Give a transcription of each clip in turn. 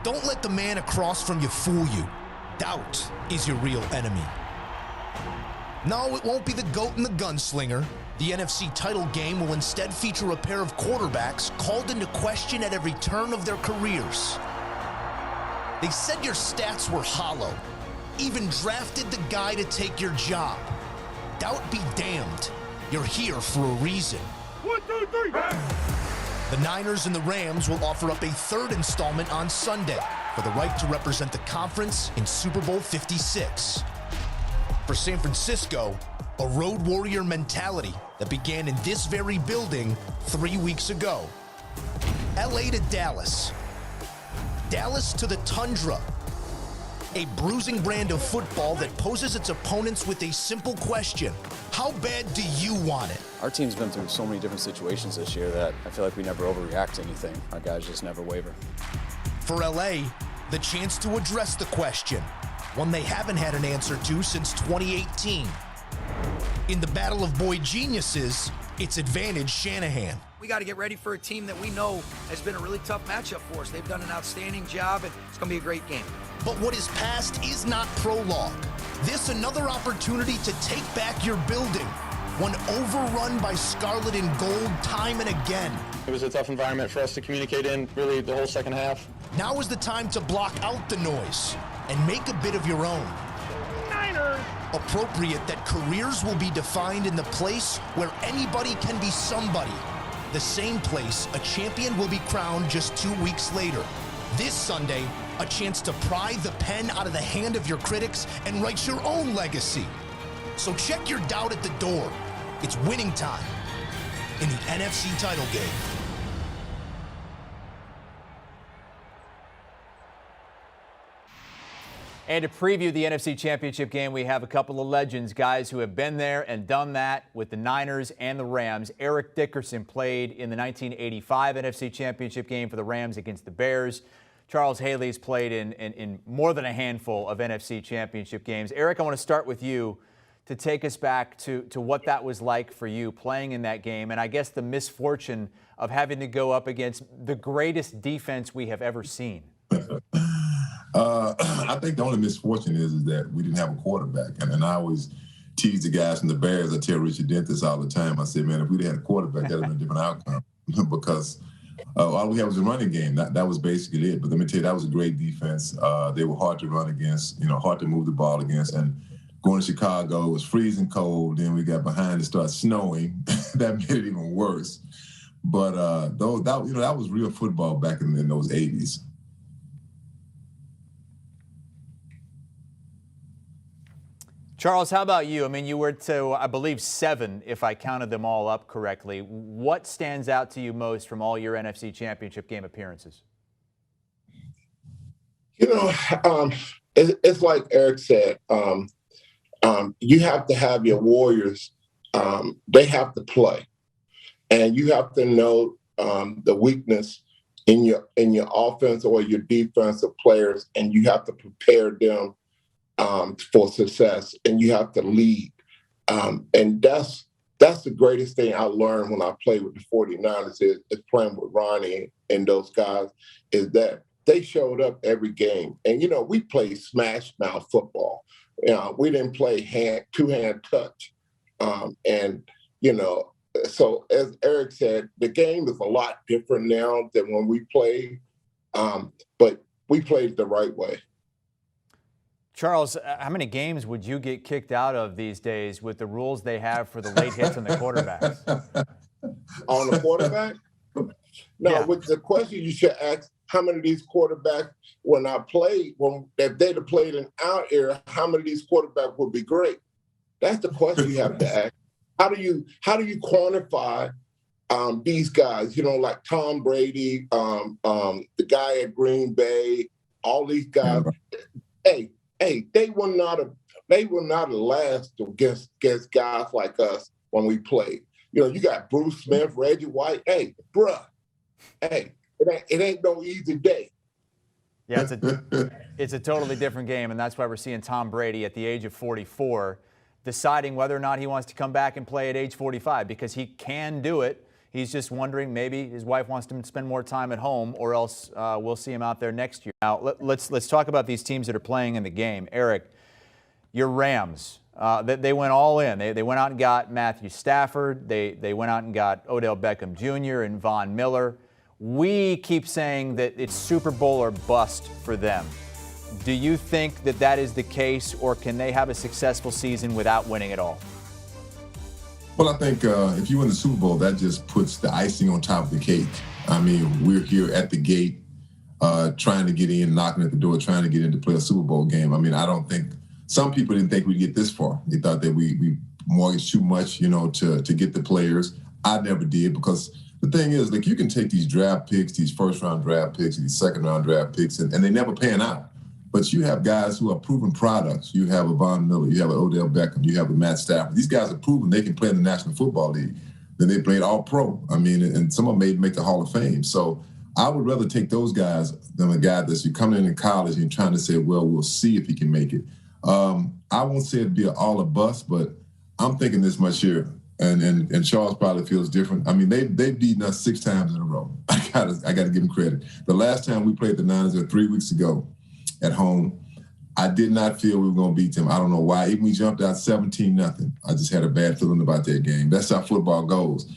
Don't let the man across from you fool you. Doubt is your real enemy. No, it won't be the GOAT and the gunslinger. The NFC title game will instead feature a pair of quarterbacks called into question at every turn of their careers. They said your stats were hollow, even drafted the guy to take your job. Doubt be damned. You're here for a reason. 1, 2, 3. The Niners and the Rams will offer up a third installment on Sunday for the right to represent the conference in Super Bowl 56. For San Francisco, a road warrior mentality that began in this very building 3 weeks ago. LA to Dallas. Dallas to the Tundra. A bruising brand of football that poses its opponents with a simple question. How bad do you want it? Our team's been through so many different situations this year that I feel like we never overreact to anything. Our guys just never waver. For LA, the chance to address the question, one they haven't had an answer to since 2018. In the battle of boy geniuses, it's advantage Shanahan. We got to get ready for a team that we know has been a really tough matchup for us. They've done an outstanding job, and it's going to be a great game. But what is past is not prologue. This another opportunity to take back your building, one overrun by scarlet and gold time and again. It was a tough environment for us to communicate in, really, the whole second half. Now is the time to block out the noise and make a bit of your own. Niners. Appropriate that careers will be defined in the place where anybody can be somebody. The same place a champion will be crowned just 2 weeks later. This Sunday, a chance to pry the pen out of the hand of your critics and write your own legacy. So check your doubt at the door. It's winning time in the NFC title game. And to preview the NFC Championship game, we have a couple of legends, guys who have been there and done that with the Niners and the Rams. Eric Dickerson played in the 1985 NFC Championship game for the Rams against the Bears. Charles Haley's played in more than a handful of NFC Championship games. Eric, I want to start with you to take us back to what that was like for you playing in that game, and I guess the misfortune of having to go up against the greatest defense we have ever seen. I think the only misfortune is that we didn't have a quarterback. And I always tease the guys from the Bears. I tell Richard Dentis all the time, I say, man, if we'd had a quarterback, that would have been a different outcome. Because all we had was a running game. That was basically it. But let me tell you, that was a great defense. They were hard to run against, hard to move the ball against. And going to Chicago, it was freezing cold. Then we got behind, it started snowing. That made it even worse. But that was real football back in those 80s. Charles, how about you? I mean, you were to, I believe, 7, if I counted them all up correctly. What stands out to you most from all your NFC Championship game appearances? It's like Eric said. You have to have your Warriors. They have to play, and you have to know the weakness in your offense or your defensive players, and you have to prepare them for success, and you have to lead. And that's the greatest thing I learned when I played with the 49ers is playing with Ronnie and those guys, is that they showed up every game. And, we played smash mouth football. We didn't play two-hand touch. So as Eric said, the game is a lot different now than when we played, but we played the right way. Charles, how many games would you get kicked out of these days with the rules they have for the late hits on the quarterbacks? On the quarterback? No, yeah. With the question you should ask, how many of these quarterbacks, when I played, if they'd have played in our era, how many of these quarterbacks would be great? That's the question you have to ask. How do you quantify these guys? Like Tom Brady, the guy at Green Bay, all these guys. Hey, they will not have last against guys like us when we played. You got Bruce Smith, Reggie White. Hey, bruh. Hey, it ain't no easy day. Yeah, it's a totally different game, and that's why we're seeing Tom Brady at the age of 44 deciding whether or not he wants to come back and play at age 45, because he can do it. He's just wondering maybe his wife wants him to spend more time at home, or else we'll see him out there next year. Now, let's talk about these teams that are playing in the game. Eric, your Rams, they went all in. They went out and got Matthew Stafford. They went out and got Odell Beckham Jr. and Von Miller. We keep saying that it's Super Bowl or bust for them. Do you think that that is the case, or can they have a successful season without winning it all? Well, I think if you win the Super Bowl, that just puts the icing on top of the cake. I mean, we're here at the gate trying to get in, knocking at the door, trying to get in to play a Super Bowl game. I mean, I don't think – some people didn't think we'd get this far. They thought that we mortgaged too much, to get the players. I never did, because the thing is, like, you can take these draft picks, these first-round draft picks, these second-round draft picks, and they never pan out. But you have guys who are proven products. You have a Von Miller, you have an Odell Beckham, you have a Matt Stafford. These guys are proven they can play in the National Football League. Then they played All-Pro. I mean, and some of them may make the Hall of Fame. So I would rather take those guys than a guy that's coming in college and trying to say, well, we'll see if he can make it. I won't say it'd be an all or bust, but I'm thinking this much here. And Charles probably feels different. I mean, they've beaten us 6 times in a row. I gotta give them credit. The last time we played the Niners 3 weeks ago at home, I did not feel we were going to beat them. I don't know why. Even we jumped out 17-0. I just had a bad feeling about that game. That's how football goes.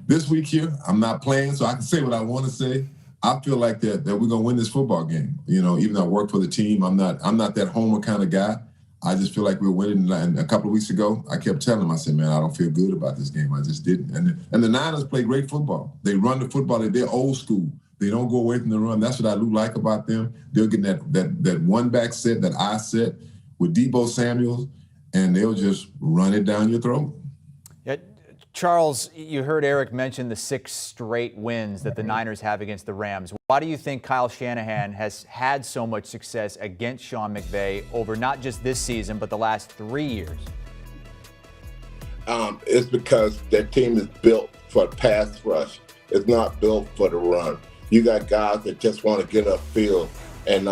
This week here, I'm not playing, so I can say what I want to say. I feel like that we're going to win this football game. Even though I work for the team, I'm not that homer kind of guy. I just feel like we're winning. And a couple of weeks ago, I kept telling them, I said, man, I don't feel good about this game. I just didn't. And the Niners play great football. They run the football. They're old school. They don't go away from the run. That's what I do like about them. They'll get that one-back set, that I set with Deebo Samuels, and they'll just run it down your throat. Yeah, Charles, you heard Eric mention the 6 straight wins that the Niners have against the Rams. Why do you think Kyle Shanahan has had so much success against Sean McVay over not just this season, but the last 3 years? It's because that team is built for pass rush. It's not built for the run. You got guys that just want to get upfield, and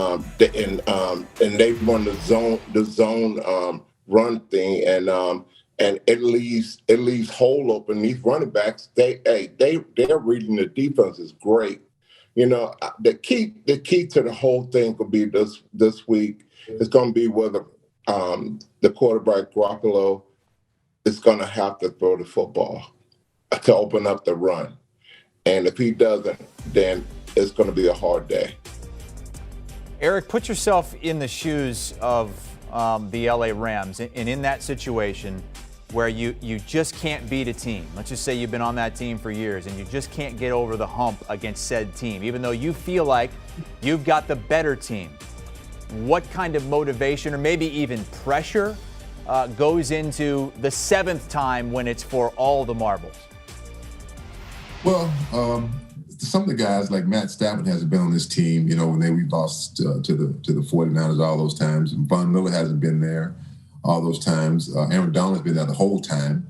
they run the zone run thing, and it leaves hole open. These running backs, they're reading the defense is great. The key to the whole thing could be this week. It's going to be whether the quarterback Garoppolo is going to have to throw the football to open up the run. And if he doesn't, then it's going to be a hard day. Eric, put yourself in the shoes of the LA Rams, and in that situation where you just can't beat a team. Let's just say you've been on that team for years and you just can't get over the hump against said team, even though you feel like you've got the better team. What kind of motivation or maybe even pressure goes into the 7th time when it's for all the marbles? Well, some of the guys like Matt Stafford hasn't been on this team, when we lost to the 49ers all those times. And Von Miller hasn't been there all those times. Aaron Donald's been there the whole time.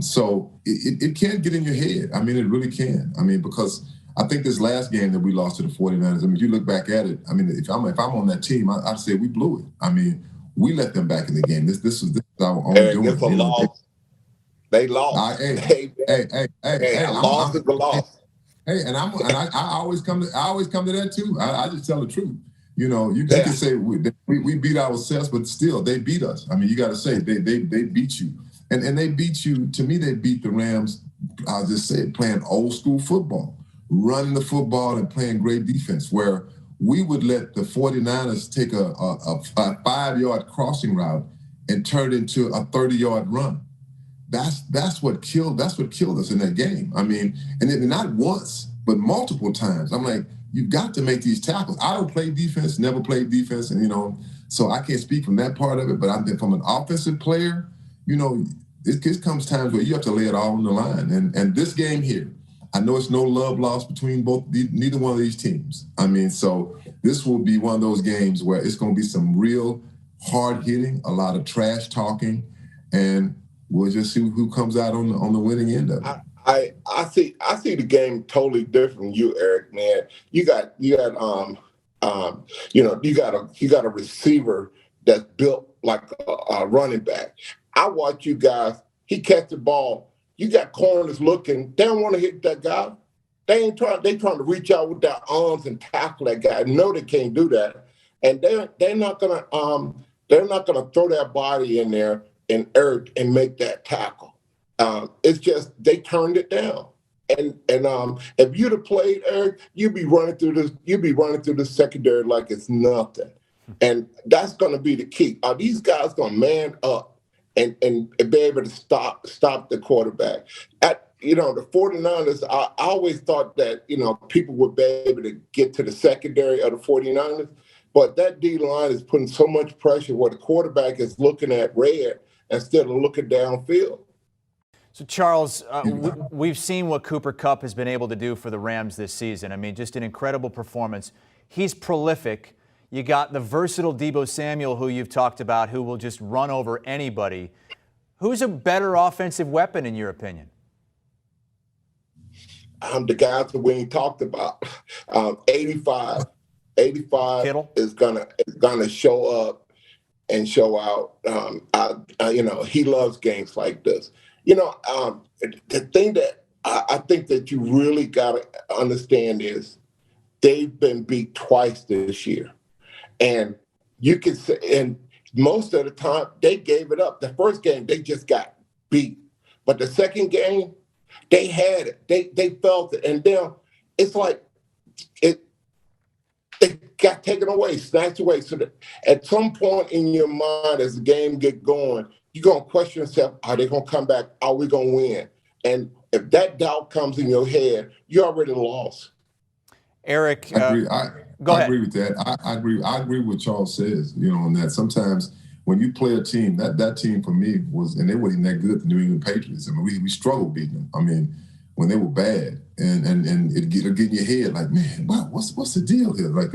So it can get in your head. I mean, it really can. I mean, because I think this last game that we lost to the 49ers, I mean, if you look back at it, I mean, if I'm on that team, I'd say we blew it. I mean, we let them back in the game. This is our own doing. It's a loss. They lost. Hey, a loss is a loss. Hey, and I always come to that too. I just tell the truth. You can say we beat ourselves, but still they beat us. I mean, you got to say they beat you, and they beat you. To me, they beat the Rams. I'll just say it, playing old school football, running the football and playing great defense. Where we would let the 49ers take a 5-yard crossing route and turn it into a 30-yard run. That's what killed us in that game. I mean, and not once, but multiple times. I'm like, you've got to make these tackles. I don't play defense, never played defense, and so I can't speak from that part of it. But I think from an offensive player, it comes times where you have to lay it all on the line. And this game here, I know it's no love lost between neither one of these teams. I mean, so this will be one of those games where it's going to be some real hard hitting, a lot of trash talking, and we'll just see who comes out on the winning end of it. I see the game totally different from you, Eric. Man, you got a receiver that's built like a running back. I watch you guys. He catch the ball. you got corners looking. They don't want to hit that guy. They trying to reach out with their arms and tackle that guy. No, they can't do that, and they're not gonna throw their body in there and and make that tackle. It's just they turned it down. And if you'd have played Eric, you'd be running through the secondary like it's nothing. And that's going to be the key. Are these guys going to man up and be able to stop the quarterback? The 49ers, I always thought that, people would be able to get to the secondary of the 49ers, but that D-line is putting so much pressure where the quarterback is looking at red instead of looking downfield. So, Charles, we've seen what Cooper Kupp has been able to do for the Rams this season. I mean, just an incredible performance. He's prolific. You got the versatile Deebo Samuel, who you've talked about, who will just run over anybody. Who's a better offensive weapon, in your opinion? The guys that we talked about. 85 Kittle is gonna show up and show out. He loves games like this. The thing that I think that you really got to understand is they've been beat twice this year. And you can say, and most of the time they gave it up. The first game, they just got beat. But the second game, they had it. They felt it. And then it's like they got taken away, snatched away. So that at some point in your mind as the game get going, you're going to question yourself, are they going to come back? Are we going to win? And if that doubt comes in your head, you already lost. Eric, I agree. go ahead. I agree with that. I agree with what Charles says, on that sometimes when you play a team, that team for me was, and they weren't even that good, the New England Patriots. I mean, we struggled beating them. I mean, when they were bad, and it'd get in your head like, man, wow, what's the deal here? Like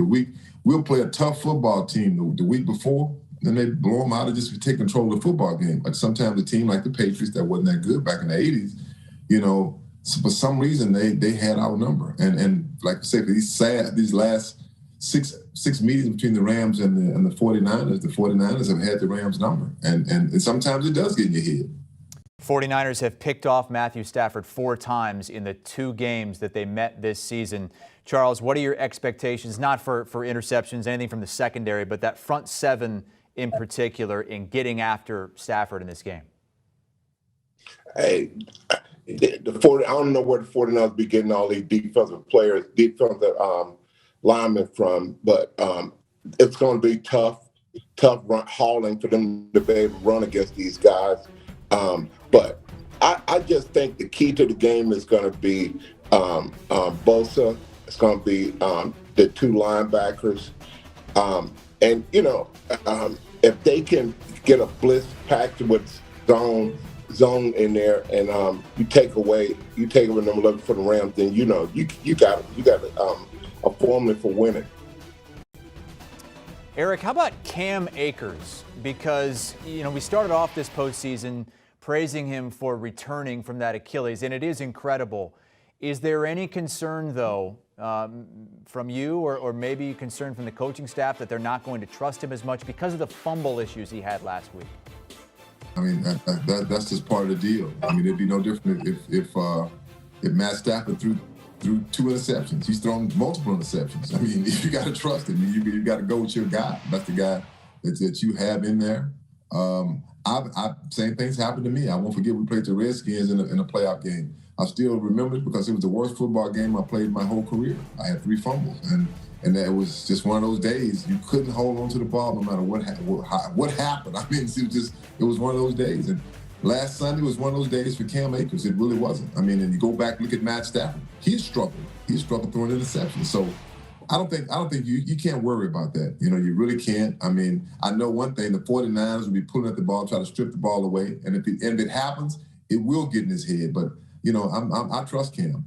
we'll play a tough football team the week before, then they blow them out and just take control of the football game. Like sometimes a team like the Patriots that wasn't that good back in the 80s, for some reason they had our number. And like I said, these last six meetings between the Rams and the 49ers, the 49ers have had the Rams number. And sometimes it does get in your head. 49ers have picked off Matthew Stafford 4 times in the 2 games that they met this season. Charles, what are your expectations, not for interceptions, anything from the secondary, but that front 7 in particular in getting after Stafford in this game? Hey, I don't know where the 49ers be getting all these defensive linemen from, but it's going to be tough hauling for them to be able to run against these guys. But I just think the key to the game is going to be Bosa. It's going to be the 2 linebackers. If they can get a blitz packed with zone in there, and you take away number 11 for the Rams, then you got a formula for winning. Eric, how about Cam Akers? Because we started off this postseason praising him for returning from that Achilles, and it is incredible. Is there any concern, though, from you or maybe concern from the coaching staff that they're not going to trust him as much because of the fumble issues he had last week? I mean, that's just part of the deal. I mean, it'd be no different if Matt Stafford threw 2 interceptions. He's thrown multiple interceptions. I mean, you got to trust him. You got to go with your guy. That's the guy that you have in there. Same things happened to me. I won't forget we played the Redskins in a playoff game. I still remember it because it was the worst football game I played my whole career. I had 3 fumbles, and that was just one of those days you couldn't hold on to the ball no matter what happened. I mean, it was one of those days. And last Sunday was one of those days for Cam Akers. It really wasn't. I mean, and you go back look at Matt Stafford. He struggled throwing interceptions. So I don't think you can't worry about that. You really can't. I mean, I know one thing: the 49ers will be pulling at the ball, try to strip the ball away, and if it happens, it will get in his head. But I trust Cam.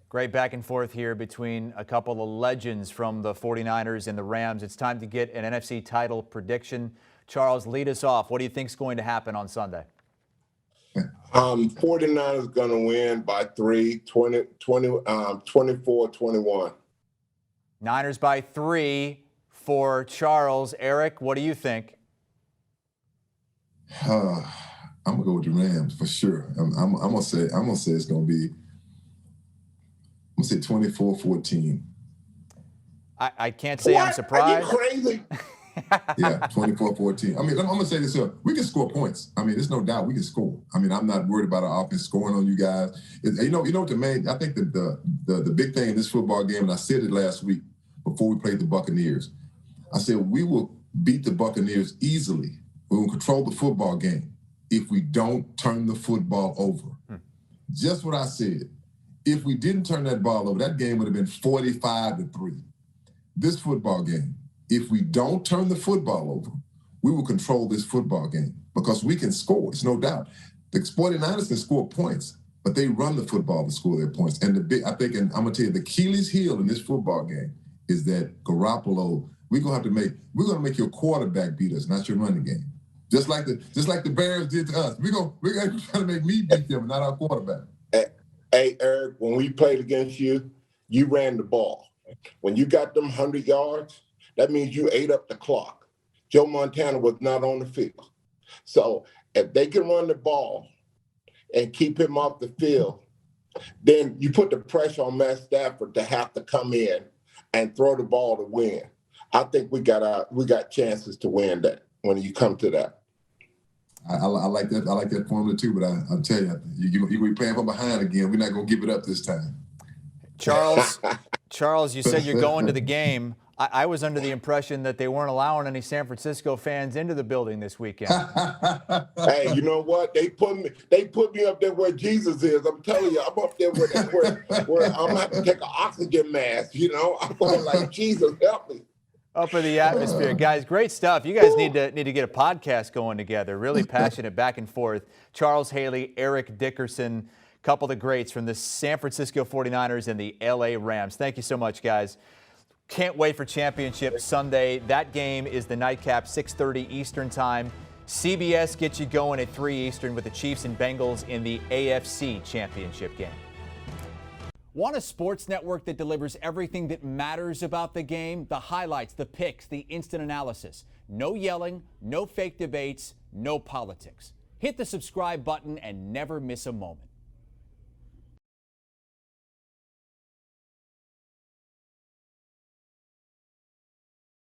Great back and forth here between a couple of legends from the 49ers and the Rams. It's time to get an NFC title prediction. Charles, lead us off. What do you think is going to happen on Sunday? 49ers going to win by 3, 24-21. Niners by 3 for Charles. Eric, what do you think? I'm gonna go with the Rams for sure. I'm gonna say it's gonna be. I'm gonna say 24-14. I can't say I'm surprised. Are you crazy? Yeah, 24-14. I mean, I'm gonna say this here. We can score points. I mean, there's no doubt we can score. I mean, I'm not worried about our offense scoring on you guys. You know what the main? I think that the big thing in this football game, and I said it last week before we played the Buccaneers. I said we will beat the Buccaneers easily. We will control the football game if we don't turn the football over. Just what I said. If we didn't turn that ball over, that game would have been 45-3. This football game, if we don't turn the football over, we will control this football game because we can score. It's no doubt. The 49ers can score points, but they run the football to score their points. And I'm gonna tell you, the Achilles heel in this football game is that Garoppolo. We're gonna make your quarterback beat us, not your running game. Just like the Bears did to us. We're gonna try to make me beat them, not our quarterback. Hey, Eric, when we played against you, you ran the ball. When you got them 100 yards, that means you ate up the clock. Joe Montana was not on the field. So if they can run the ball and keep him off the field, then you put the pressure on Matt Stafford to have to come in and throw the ball to win. I think we got chances to win that when you come to that. I like that. I like that formula too. But I'll tell you, you're gonna be playing from behind again. We're not gonna give it up this time. Charles, you said you're going to the game. I was under the impression that they weren't allowing any San Francisco fans into the building this weekend. Hey, you know what? They put me up there where Jesus is. I'm telling you, I'm up there where I'm gonna have to take an oxygen mask. You know, I'm going like, Jesus, help me. Up in the atmosphere. Guys, great stuff. You guys need to get a podcast going together. Really passionate back and forth. Charles Haley, Eric Dickerson, couple of the greats from the San Francisco 49ers and the LA Rams. Thank you so much, guys. Can't wait for Championship Sunday. That game is the nightcap, 6:30 Eastern time. CBS gets you going at 3 Eastern with the Chiefs and Bengals in the AFC Championship game. Want a sports network that delivers everything that matters about the game? The highlights, the picks, the instant analysis. No yelling, no fake debates, no politics. Hit the subscribe button and never miss a moment.